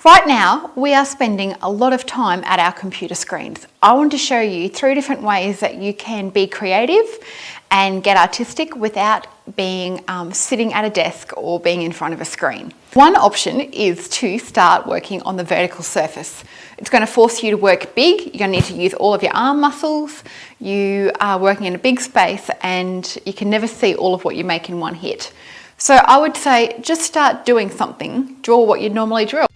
Right now, we are spending a lot of time at our computer screens. I want to show you 3 different ways that you can be creative and get artistic without being sitting at a desk or being in front of a screen. One option is to start working on the vertical surface. It's going to force you to work big. You're going to need to use all of your arm muscles. You are working in a big space and you can never see all of what you make in one hit. So I would say just start doing something. Draw what you'd normally draw.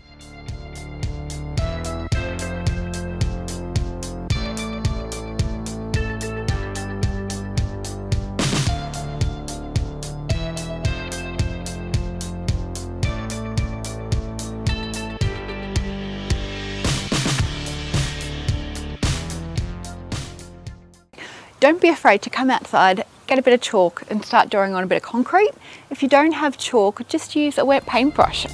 Don't be afraid to come outside, get a bit of chalk and start drawing on a bit of concrete. If you don't have chalk, just use a wet paintbrush.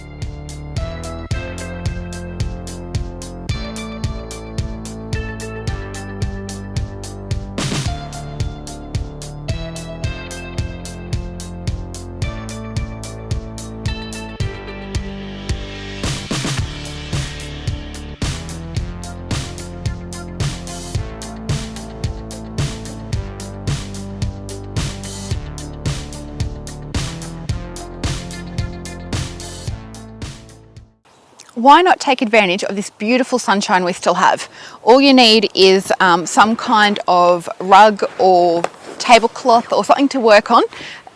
Why not take advantage of this beautiful sunshine we still have? All you need is some kind of rug or tablecloth or something to work on.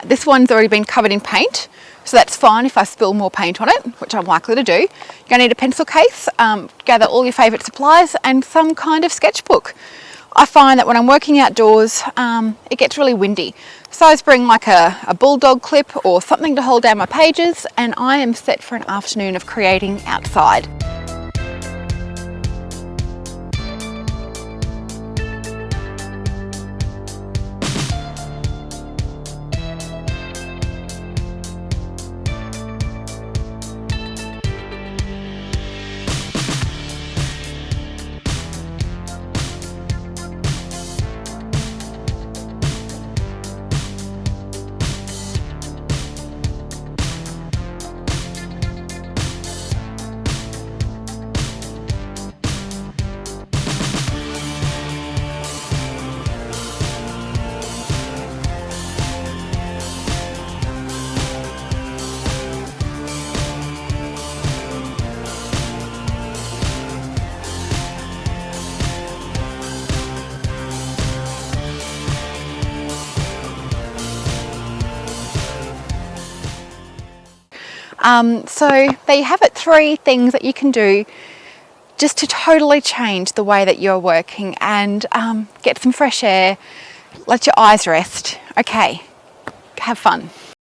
This one's already been covered in paint, so that's fine if I spill more paint on it, which I'm likely to do. You're going to need a pencil case, gather all your favourite supplies and some kind of sketchbook. I find that when I'm working outdoors, it gets really windy. So I just bring like a bulldog clip or something to hold down my pages, and I am set for an afternoon of creating outside. So there you have it, 3 things that you can do just to totally change the way that you're working and get some fresh air, let your eyes rest. Okay, have fun.